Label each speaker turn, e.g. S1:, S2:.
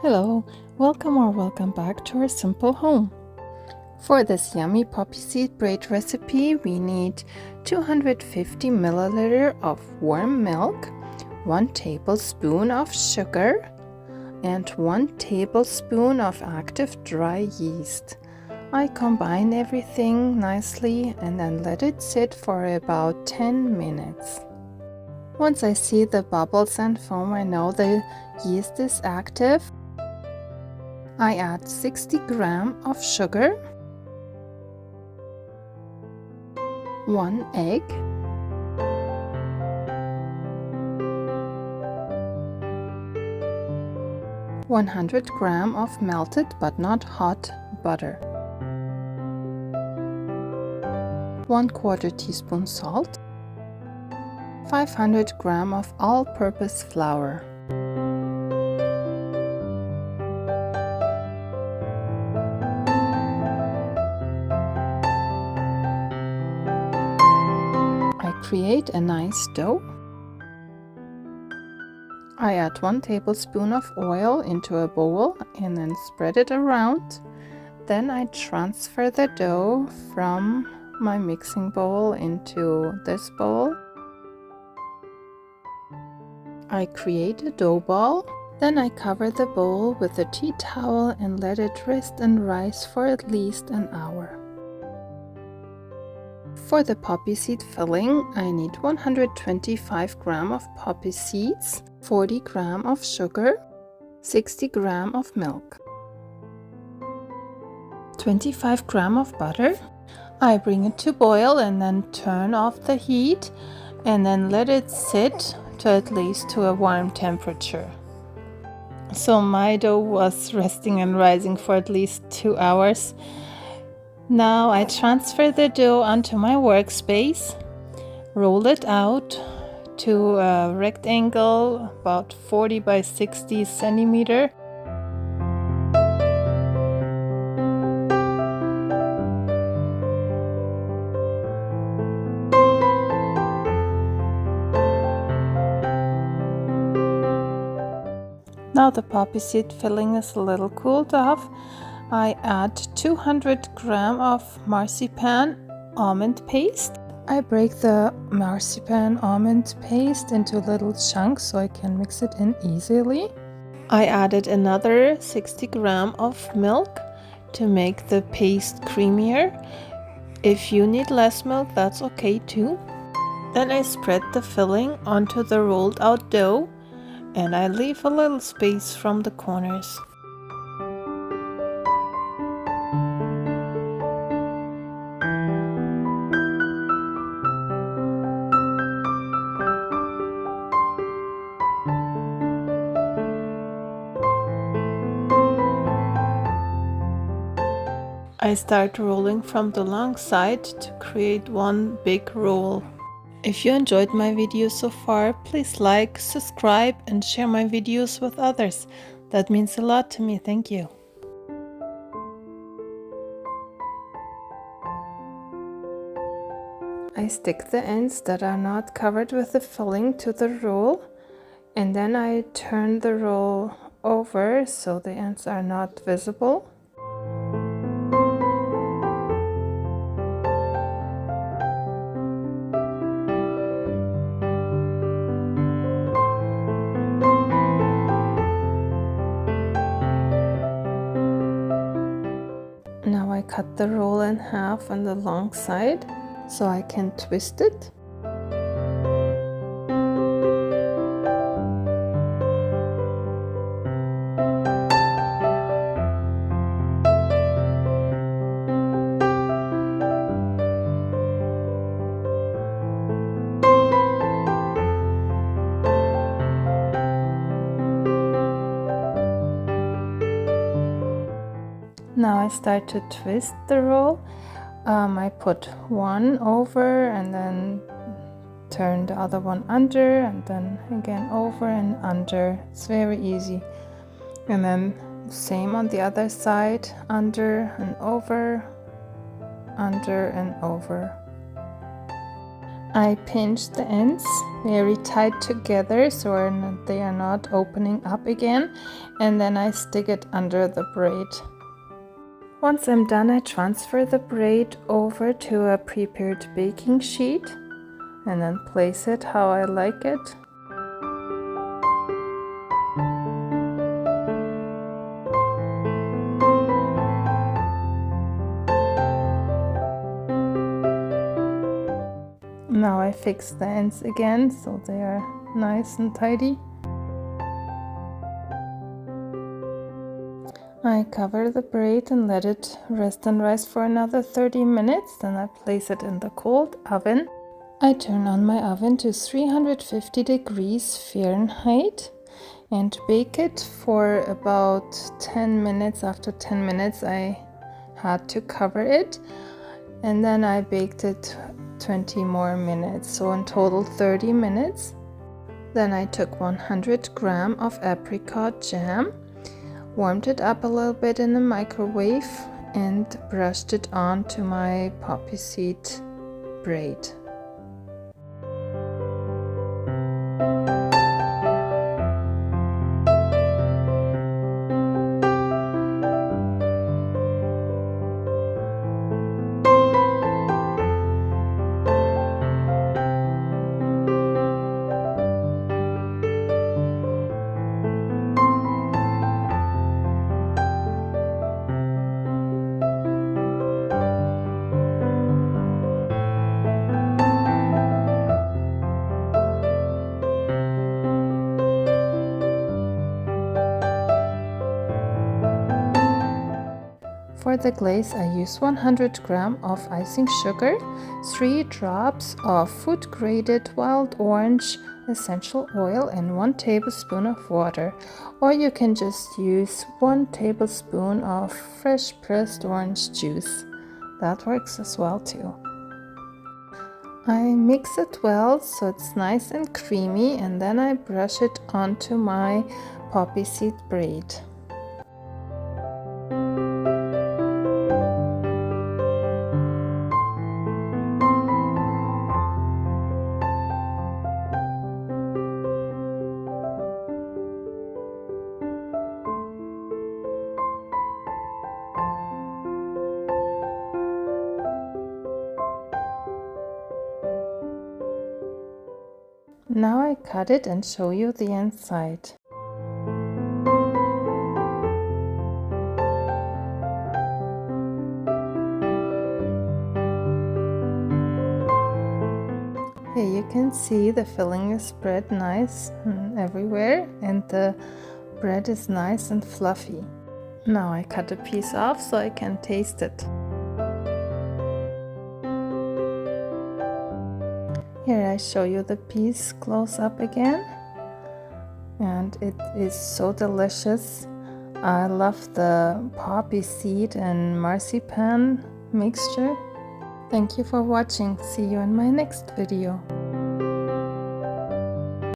S1: Hello, welcome back to our simple home. For this yummy poppy seed braid recipe, we need 250 milliliter of warm milk, 1 tablespoon of sugar, and 1 tablespoon of active dry yeast. I combine everything nicely and then let it sit for about 10 minutes. Once I see the bubbles and foam, I know the yeast is active. I add 60 grams of sugar, 1 egg, (100 grams of melted but not hot butter, 1/4 teaspoon salt, 500 grams of all-purpose flour. Create a nice dough. I add 1 tablespoon of oil into a bowl and then spread it around. Then I transfer the dough from my mixing bowl into this bowl. I create a dough ball. Then I cover the bowl with a tea towel and let it rest and rise for at least an hour. For the poppy seed filling, I need 125 grams of poppy seeds, 40 grams of sugar, 60 grams of milk, 25 grams of butter. I bring it to boil and then turn off the heat and then let it sit to at least to a warm temperature. So my dough was resting and rising for at least 2 hours. Now I transfer the dough onto my workspace, roll it out to a rectangle about 40 by 60 centimeter. Now the poppy seed filling is a little cooled off. I add 200 grams of marzipan almond paste. I break the marzipan almond paste into little chunks so I can mix it in easily. I added another 60 grams of milk to make the paste creamier. If you need less milk, that's okay too. Then I spread the filling onto the rolled out dough and I leave a little space from the corners. I start rolling from the long side to create one big roll. If you enjoyed my video so far, please like, subscribe and share my videos with others. That means a lot to me. Thank you. I stick the ends that are not covered with the filling to the roll and then I turn the roll over so the ends are not visible. Now I cut the roll in half on the long side so I can twist it. Now I start to twist the roll. I put one over and then turn the other one under and then again over and under. It's very easy. And then same on the other side, under and over, under and over. I pinch the ends very tight together so they are not opening up again, and then I stick it under the braid. Once I'm done, I transfer the braid over to a prepared baking sheet and then place it how I like it. Now I fix the ends again so they are nice and tidy. I cover the braid and let it rest and rise for another 30 minutes. Then I place it in the cold oven. I turn on my oven to 350 degrees Fahrenheit and bake it for about 10 minutes. After 10 minutes I had to cover it, and then I baked it 20 more minutes, so in total 30 minutes. Then I took 100 grams of apricot jam, warmed it up a little bit in the microwave, and brushed it onto my poppy seed braid. For the glaze, I use 100 grams of icing sugar, 3 drops of food-graded wild orange essential oil, and 1 tablespoon of water. Or you can just use 1 tablespoon of fresh pressed orange juice. That works as well too. I mix it well so it's nice and creamy, and then I brush it onto my poppy seed braid. Now I cut it and show you the inside. Here you can see the filling is spread nice everywhere, and the bread is nice and fluffy. Now I cut a piece off so I can taste it. Here I show you the piece close up again, and it is so delicious. I love the poppy seed and marzipan mixture. Thank you for watching. See you in my next video.